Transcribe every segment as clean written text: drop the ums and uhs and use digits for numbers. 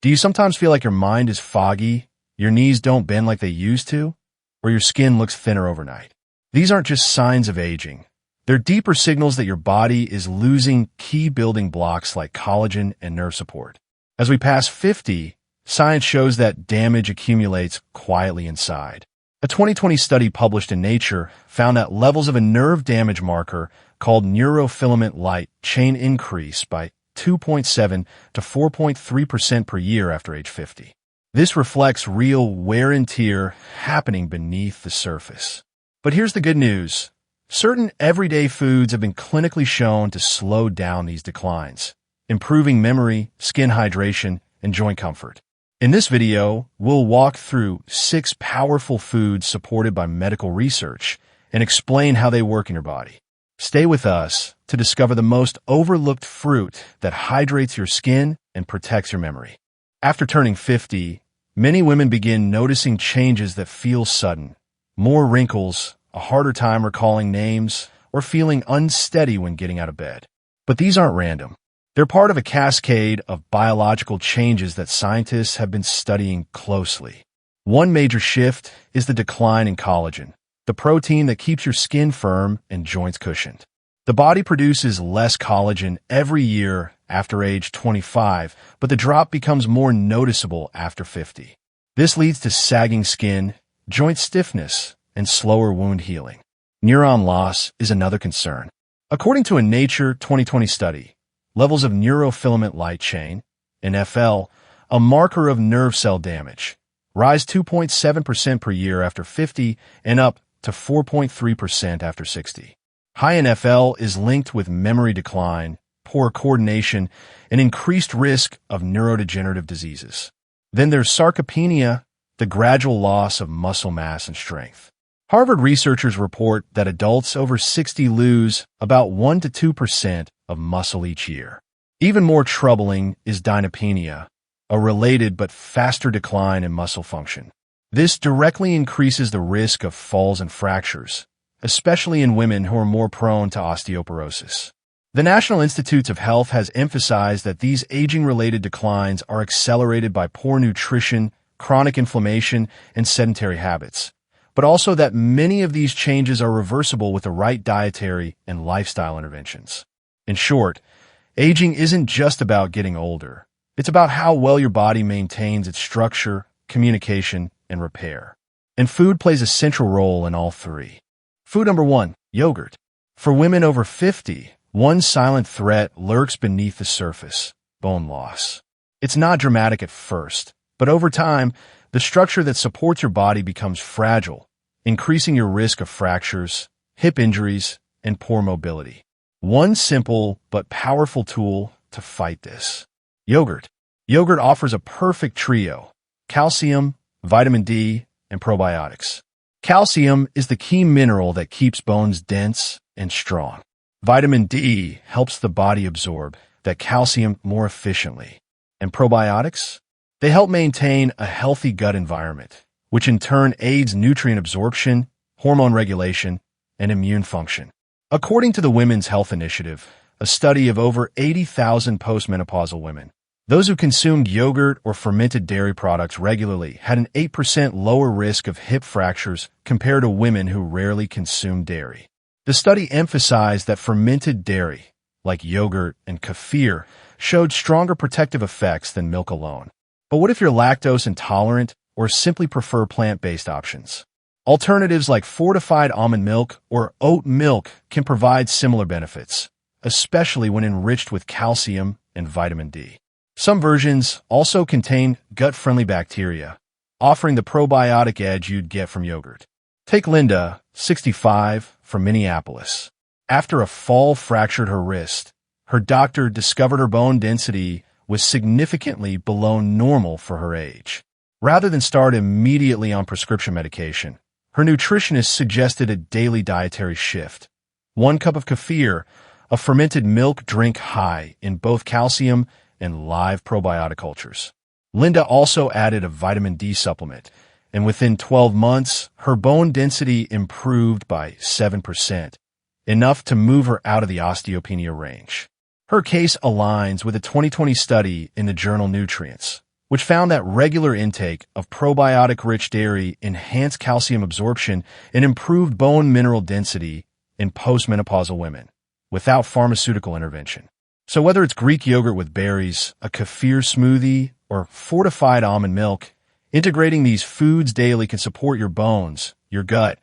Do you sometimes feel like your mind is foggy, your knees don't bend like they used to, or your skin looks thinner overnight? These aren't just signs of aging. They're deeper signals that your body is losing key building blocks like collagen and nerve support. As we pass 50, science shows that damage accumulates quietly inside. A 2020 study published in Nature found that levels of a nerve damage marker called neurofilament light chain increase by 2.7 to 4.3% per year after age 50. This reflects real wear and tear happening beneath the surface. But here's the good news. Certain everyday foods have been clinically shown to slow down these declines, improving memory, skin hydration, and joint comfort. In this video, we'll walk through 6 powerful foods supported by medical research and explain how they work in your body. Stay with us to discover the most overlooked fruit that hydrates your skin and protects your memory. After turning 50, many women begin noticing changes that feel sudden. More wrinkles, a harder time recalling names, or feeling unsteady when getting out of bed. But these aren't random. They're part of a cascade of biological changes that scientists have been studying closely. One major shift is the decline in collagen, the protein that keeps your skin firm and joints cushioned. The body produces less collagen every year after age 25, but the drop becomes more noticeable after 50. This leads to sagging skin, joint stiffness, and slower wound healing. Neuron loss is another concern. According to a Nature 2020 study, levels of neurofilament light chain, NFL, a marker of nerve cell damage, rise 2.7% per year after 50 and up to 4.3% after 60. High NFL is linked with memory decline, poor coordination, and increased risk of neurodegenerative diseases. Then there's sarcopenia, the gradual loss of muscle mass and strength. Harvard researchers report that adults over 60 lose about 1 to 2% of muscle each year. Even more troubling is dynapenia, a related but faster decline in muscle function. This directly increases the risk of falls and fractures, especially in women who are more prone to osteoporosis. The National Institutes of Health has emphasized that these aging-related declines are accelerated by poor nutrition, chronic inflammation, and sedentary habits, but also that many of these changes are reversible with the right dietary and lifestyle interventions. In short, aging isn't just about getting older. It's about how well your body maintains its structure, communication, and repair. And food plays a central role in all 3. Food number 1, yogurt. For women over 50, one silent threat lurks beneath the surface: bone loss. It's not dramatic at first, but over time, the structure that supports your body becomes fragile, increasing your risk of fractures, hip injuries, and poor mobility. One simple but powerful tool to fight this: yogurt. Yogurt offers a perfect trio: calcium, vitamin D, and probiotics. Calcium is the key mineral that keeps bones dense and strong. Vitamin D helps the body absorb that calcium more efficiently. And probiotics? They help maintain a healthy gut environment, which in turn aids nutrient absorption, hormone regulation, and immune function. According to the Women's Health Initiative, a study of over 80,000 postmenopausal women, those who consumed yogurt or fermented dairy products regularly had an 8% lower risk of hip fractures compared to women who rarely consumed dairy. The study emphasized that fermented dairy, like yogurt and kefir, showed stronger protective effects than milk alone. But what if you're lactose intolerant or simply prefer plant-based options? Alternatives like fortified almond milk or oat milk can provide similar benefits, especially when enriched with calcium and vitamin D. Some versions also contain gut-friendly bacteria, offering the probiotic edge you'd get from yogurt. Take Linda, 65, from Minneapolis. After a fall fractured her wrist, her doctor discovered her bone density was significantly below normal for her age. Rather than start immediately on prescription medication, her nutritionist suggested a daily dietary shift. 1 cup of kefir, a fermented milk drink high in both calcium and live probiotic cultures. Linda also added a vitamin D supplement, and within 12 months, her bone density improved by 7%, enough to move her out of the osteopenia range. Her case aligns with a 2020 study in the journal Nutrients, which found that regular intake of probiotic-rich dairy enhanced calcium absorption and improved bone mineral density in postmenopausal women without pharmaceutical intervention. So whether it's Greek yogurt with berries, a kefir smoothie, or fortified almond milk, integrating these foods daily can support your bones, your gut,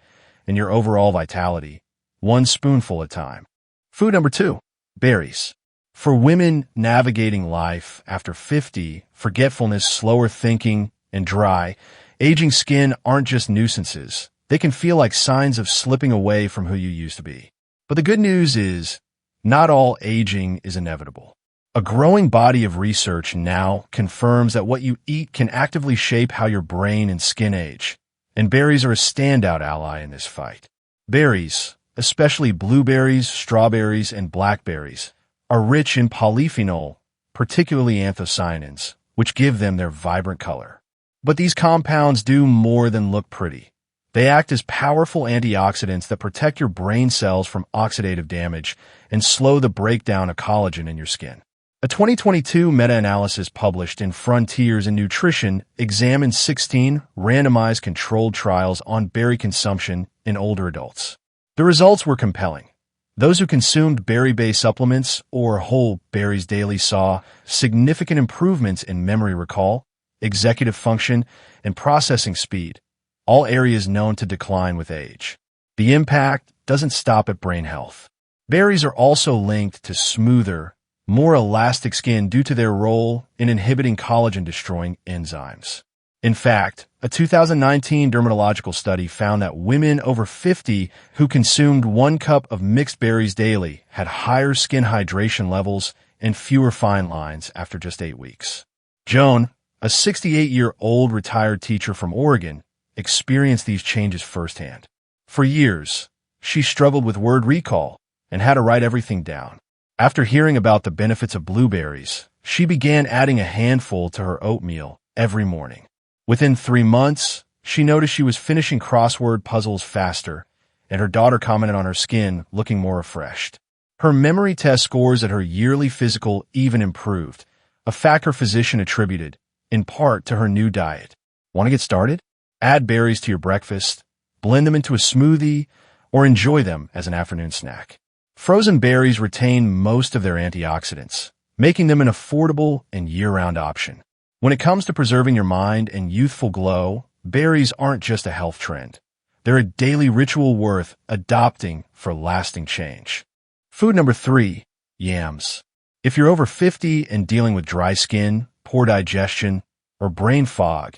and your overall vitality, one spoonful at a time. Food number 2, berries. For women navigating life after 50, forgetfulness, slower thinking, and dry, aging skin aren't just nuisances. They can feel like signs of slipping away from who you used to be. But the good news is, not all aging is inevitable. A growing body of research now confirms that what you eat can actively shape how your brain and skin age, and berries are a standout ally in this fight. Berries, especially blueberries, strawberries, and blackberries, are rich in polyphenol, particularly anthocyanins, which give them their vibrant color. But these compounds do more than look pretty. They act as powerful antioxidants that protect your brain cells from oxidative damage and slow the breakdown of collagen in your skin. A 2022 meta-analysis published in Frontiers in Nutrition examined 16 randomized controlled trials on berry consumption in older adults. The results were compelling. Those who consumed berry-based supplements or whole berries daily saw significant improvements in memory recall, executive function, and processing speed, all areas known to decline with age. The impact doesn't stop at brain health. Berries are also linked to smoother, more elastic skin due to their role in inhibiting collagen-destroying enzymes. In fact, a 2019 dermatological study found that women over 50 who consumed 1 cup of mixed berries daily had higher skin hydration levels and fewer fine lines after just 8 weeks. Joan, a 68-year-old retired teacher from Oregon, experienced these changes firsthand. For years, she struggled with word recall and had to write everything down. After hearing about the benefits of blueberries, she began adding a handful to her oatmeal every morning. Within 3 months, she noticed she was finishing crossword puzzles faster, and her daughter commented on her skin looking more refreshed. Her memory test scores at her yearly physical even improved, a fact her physician attributed, in part, to her new diet. Want to get started? Add berries to your breakfast, blend them into a smoothie, or enjoy them as an afternoon snack. Frozen berries retain most of their antioxidants, making them an affordable and year-round option. When it comes to preserving your mind and youthful glow, berries aren't just a health trend. They're a daily ritual worth adopting for lasting change. Food number 3, yams. If you're over 50 and dealing with dry skin, poor digestion, or brain fog,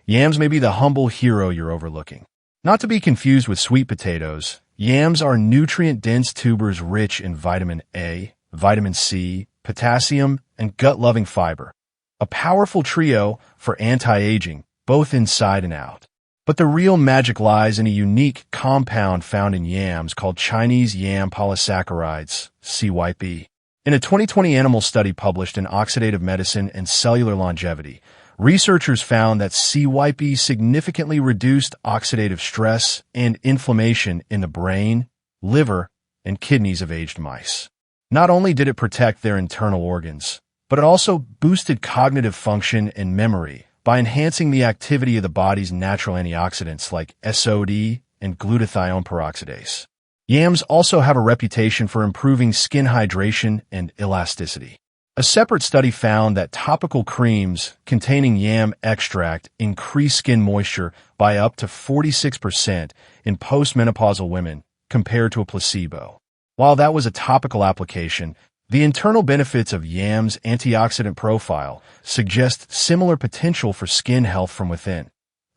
yams may be the humble hero you're overlooking. Not to be confused with sweet potatoes, yams are nutrient-dense tubers rich in vitamin A, vitamin C, potassium, and gut-loving fiber. A powerful trio for anti-aging, both inside and out. But the real magic lies in a unique compound found in yams called Chinese yam polysaccharides, CYP. In a 2020 animal study published in Oxidative Medicine and Cellular Longevity, researchers found that CYP significantly reduced oxidative stress and inflammation in the brain, liver, and kidneys of aged mice. Not only did it protect their internal organs, but it also boosted cognitive function and memory by enhancing the activity of the body's natural antioxidants like SOD and glutathione peroxidase. Yams also have a reputation for improving skin hydration and elasticity. A separate study found that topical creams containing yam extract increase skin moisture by up to 46% in postmenopausal women compared to a placebo. While that was a topical application, the internal benefits of yam's antioxidant profile suggest similar potential for skin health from within,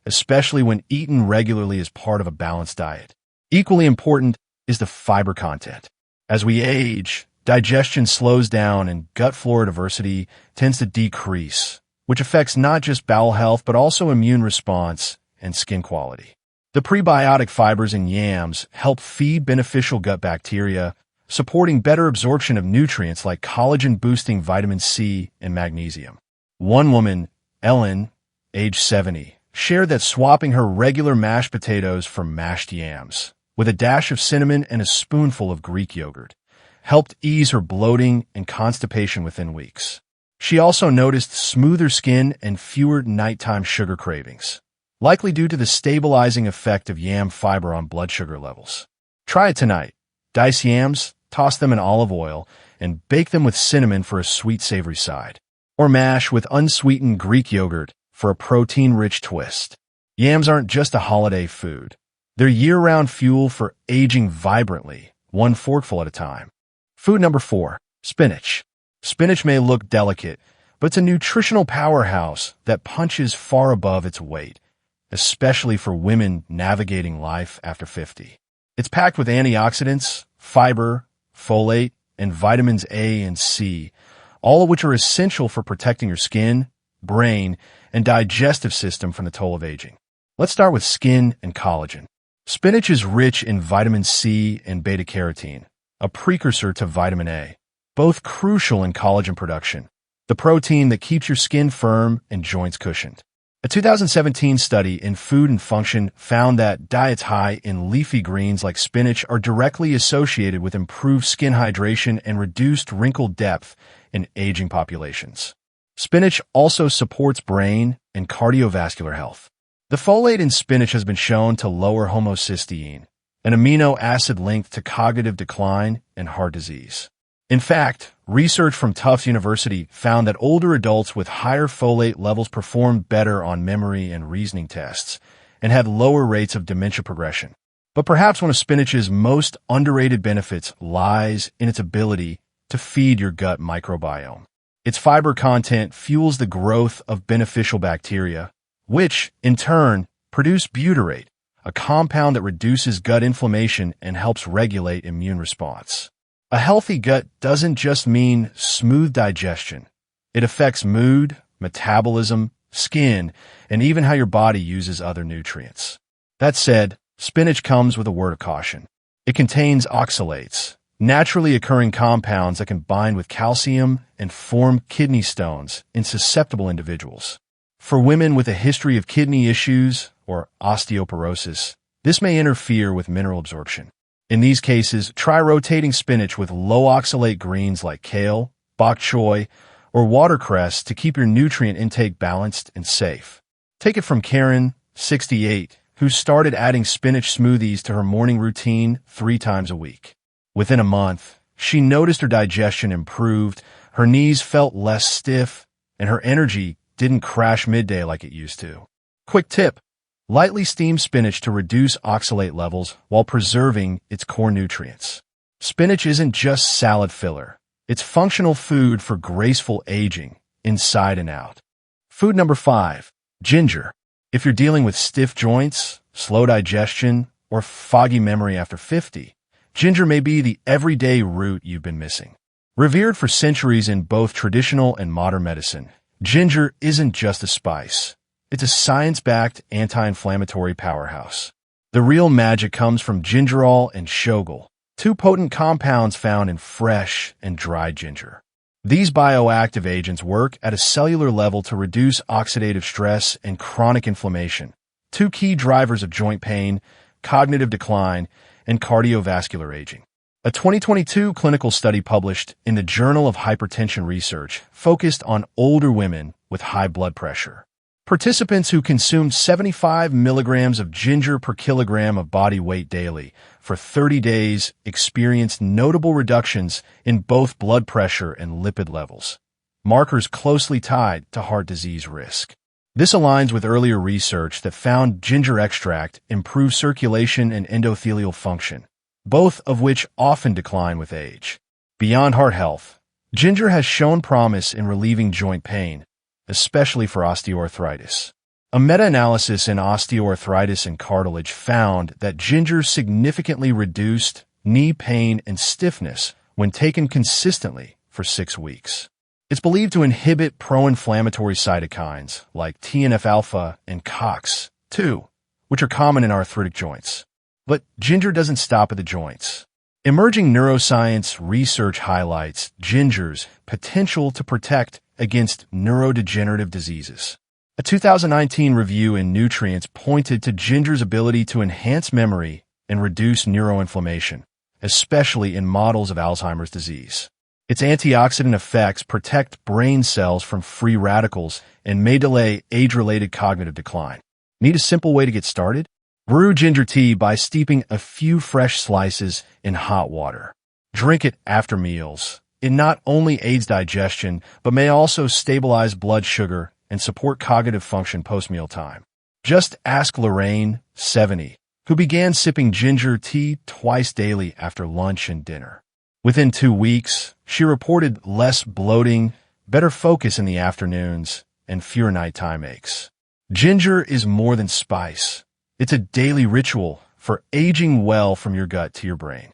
especially when eaten regularly as part of a balanced diet. Equally important is the fiber content. As we age, digestion slows down and gut flora diversity tends to decrease, which affects not just bowel health but also immune response and skin quality. The prebiotic fibers in yams help feed beneficial gut bacteria, supporting better absorption of nutrients like collagen-boosting vitamin C and magnesium. One woman, Ellen, age 70, shared that swapping her regular mashed potatoes for mashed yams, with a dash of cinnamon and a spoonful of Greek yogurt, helped ease her bloating and constipation within weeks. She also noticed smoother skin and fewer nighttime sugar cravings, likely due to the stabilizing effect of yam fiber on blood sugar levels. Try it tonight. Dice yams, toss them in olive oil, and bake them with cinnamon for a sweet savory side. Or mash with unsweetened Greek yogurt for a protein-rich twist. Yams aren't just a holiday food. They're year-round fuel for aging vibrantly, one forkful at a time. Food number 4, spinach. Spinach may look delicate, but it's a nutritional powerhouse that punches far above its weight, especially for women navigating life after 50. It's packed with antioxidants, fiber, folate, and vitamins A and C, all of which are essential for protecting your skin, brain, and digestive system from the toll of aging. Let's start with skin and collagen. Spinach is rich in vitamin C and beta-carotene, a precursor to vitamin A, both crucial in collagen production, the protein that keeps your skin firm and joints cushioned. A 2017 study in Food and Function found that diets high in leafy greens like spinach are directly associated with improved skin hydration and reduced wrinkle depth in aging populations. Spinach also supports brain and cardiovascular health. The folate in spinach has been shown to lower homocysteine, an amino acid linked to cognitive decline and heart disease. In fact, research from Tufts University found that older adults with higher folate levels performed better on memory and reasoning tests and had lower rates of dementia progression. But perhaps one of spinach's most underrated benefits lies in its ability to feed your gut microbiome. Its fiber content fuels the growth of beneficial bacteria, which, in turn, produce butyrate, a compound that reduces gut inflammation and helps regulate immune response. A healthy gut doesn't just mean smooth digestion. It affects mood, metabolism, skin, and even how your body uses other nutrients. That said, spinach comes with a word of caution. It contains oxalates, naturally occurring compounds that can bind with calcium and form kidney stones in susceptible individuals. For women with a history of kidney issues or osteoporosis, this may interfere with mineral absorption. In these cases, try rotating spinach with low oxalate greens like kale, bok choy, or watercress to keep your nutrient intake balanced and safe. Take it from Karen, 68, who started adding spinach smoothies to her morning routine 3 times a week. Within a month, she noticed her digestion improved, her knees felt less stiff, and her energy didn't crash midday like it used to. Quick tip: lightly steam spinach to reduce oxalate levels while preserving its core nutrients. Spinach isn't just salad filler. It's functional food for graceful aging, inside and out. Food number 5, ginger. If you're dealing with stiff joints, slow digestion, or foggy memory after 50, ginger may be the everyday root you've been missing. Revered for centuries in both traditional and modern medicine, ginger isn't just a spice. It's a science-backed anti-inflammatory powerhouse. The real magic comes from gingerol and shogal, 2 potent compounds found in fresh and dried ginger. These bioactive agents work at a cellular level to reduce oxidative stress and chronic inflammation, 2 key drivers of joint pain, cognitive decline, and cardiovascular aging. A 2022 clinical study published in the Journal of Hypertension Research focused on older women with high blood pressure. Participants who consumed 75 milligrams of ginger per kilogram of body weight daily for 30 days experienced notable reductions in both blood pressure and lipid levels, markers closely tied to heart disease risk. This aligns with earlier research that found ginger extract improves circulation and endothelial function, both of which often decline with age. Beyond heart health, ginger has shown promise in relieving joint pain, especially for osteoarthritis. A meta-analysis in osteoarthritis and cartilage found that ginger significantly reduced knee pain and stiffness when taken consistently for 6 weeks. It's believed to inhibit pro-inflammatory cytokines like TNF-alpha and COX-2, which are common in arthritic joints. But ginger doesn't stop at the joints. Emerging neuroscience research highlights ginger's potential to protect against neurodegenerative diseases. A 2019 review in Nutrients pointed to ginger's ability to enhance memory and reduce neuroinflammation, especially in models of Alzheimer's disease. Its antioxidant effects protect brain cells from free radicals and may delay age-related cognitive decline. Need a simple way to get started? Brew ginger tea by steeping a few fresh slices in hot water. Drink it after meals. It not only aids digestion, but may also stabilize blood sugar and support cognitive function post-meal time. Just ask Lorraine, 70, who began sipping ginger tea twice daily after lunch and dinner. Within 2 weeks, she reported less bloating, better focus in the afternoons, and fewer nighttime aches. Ginger is more than spice. It's a daily ritual for aging well from your gut to your brain.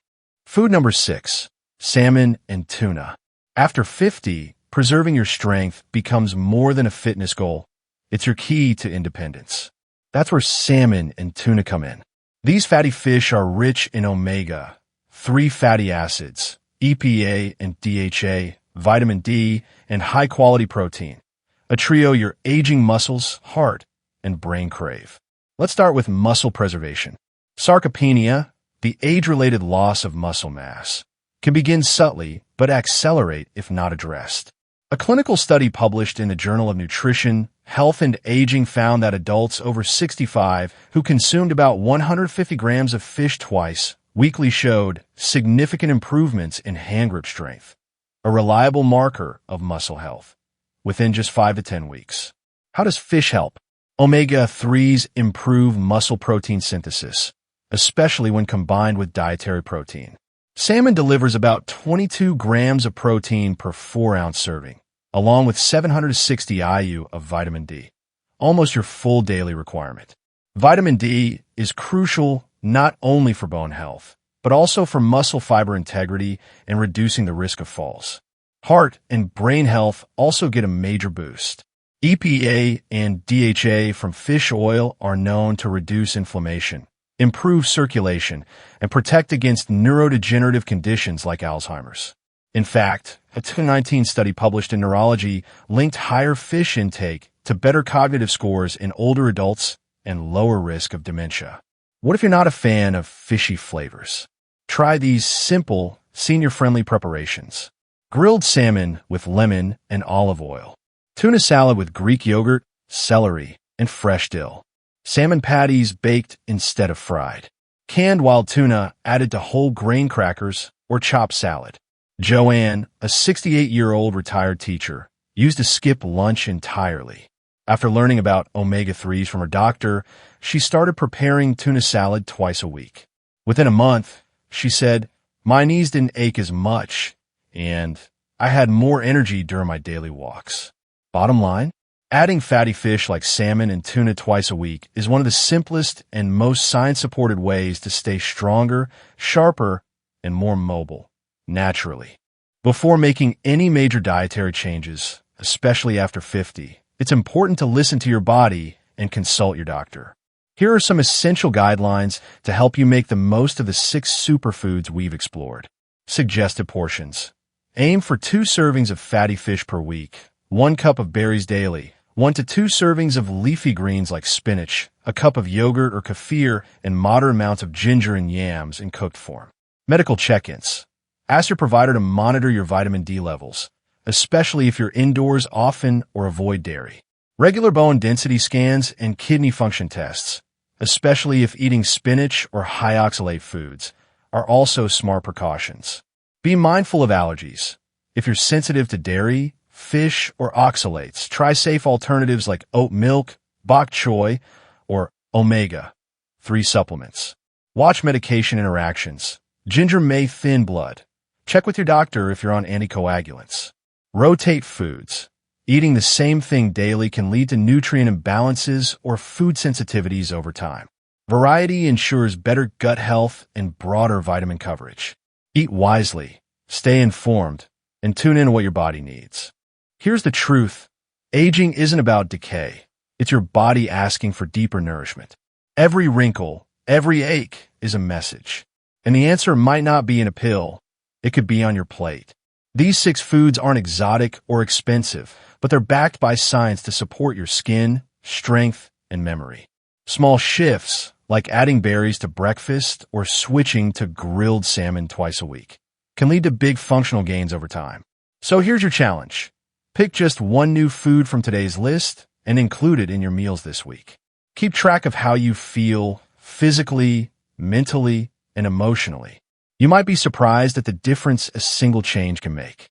Food number 6, salmon and tuna. After 50, preserving your strength becomes more than a fitness goal. It's your key to independence. That's where salmon and tuna come in. These fatty fish are rich in omega-3 fatty acids, EPA and DHA, vitamin D, and high-quality protein, a trio your aging muscles, heart, and brain crave. Let's start with muscle preservation. Sarcopenia, the age-related loss of muscle mass, can begin subtly but accelerate if not addressed. A clinical study published in the Journal of Nutrition, Health and Aging found that adults over 65 who consumed about 150 grams of fish twice weekly showed significant improvements in hand grip strength, a reliable marker of muscle health, within just 5 to 10 weeks. How does fish help? Omega-3s improve muscle protein synthesis, especially when combined with dietary protein. Salmon delivers about 22 grams of protein per 4-ounce serving, along with 760 IU of vitamin D, almost your full daily requirement. Vitamin D is crucial not only for bone health, but also for muscle fiber integrity and reducing the risk of falls. Heart and brain health also get a major boost. EPA and DHA from fish oil are known to reduce inflammation, improve circulation, and protect against neurodegenerative conditions like Alzheimer's. In fact, a 2019 study published in Neurology linked higher fish intake to better cognitive scores in older adults and lower risk of dementia. What if you're not a fan of fishy flavors? Try these simple, senior-friendly preparations. Grilled salmon with lemon and olive oil. Tuna salad with Greek yogurt, celery, and fresh dill. Salmon patties baked instead of fried. Canned wild tuna added to whole grain crackers or chopped salad. Joanne, a 68-year-old retired teacher, used to skip lunch entirely. After learning about omega-3s from her doctor, she started preparing tuna salad twice a week. Within a month, she said, "My knees didn't ache as much, and I had more energy during my daily walks." Bottom line, adding fatty fish like salmon and tuna twice a week is one of the simplest and most science-supported ways to stay stronger, sharper, and more mobile, naturally. Before making any major dietary changes, especially after 50, it's important to listen to your body and consult your doctor. Here are some essential guidelines to help you make the most of the 6 superfoods we've explored. Suggested portions. Aim for 2 servings of fatty fish per week, 1 cup of berries daily, 1 to 2 servings of leafy greens like spinach, a cup of yogurt or kefir, and moderate amounts of ginger and yams in cooked form. Medical check-ins. Ask your provider to monitor your vitamin D levels, especially if you're indoors often or avoid dairy. Regular bone density scans and kidney function tests, especially if eating spinach or high oxalate foods, are also smart precautions. Be mindful of allergies. If you're sensitive to dairy, fish, or oxalates, try safe alternatives like oat milk, bok choy, or omega-3 supplements. Watch medication interactions. Ginger may thin blood. Check with your doctor if you're on anticoagulants. Rotate foods. Eating the same thing daily can lead to nutrient imbalances or food sensitivities over time. Variety ensures better gut health and broader vitamin coverage. Eat wisely, stay informed, and tune in to what your body needs. Here's the truth. Aging isn't about decay. It's your body asking for deeper nourishment. Every wrinkle, every ache is a message. And the answer might not be in a pill. It could be on your plate. These 6 foods aren't exotic or expensive, but they're backed by science to support your skin, strength, and memory. Small shifts, like adding berries to breakfast or switching to grilled salmon twice a week, can lead to big functional gains over time. So here's your challenge. Pick just one new food from today's list and include it in your meals this week. Keep track of how you feel physically, mentally, and emotionally. You might be surprised at the difference a single change can make.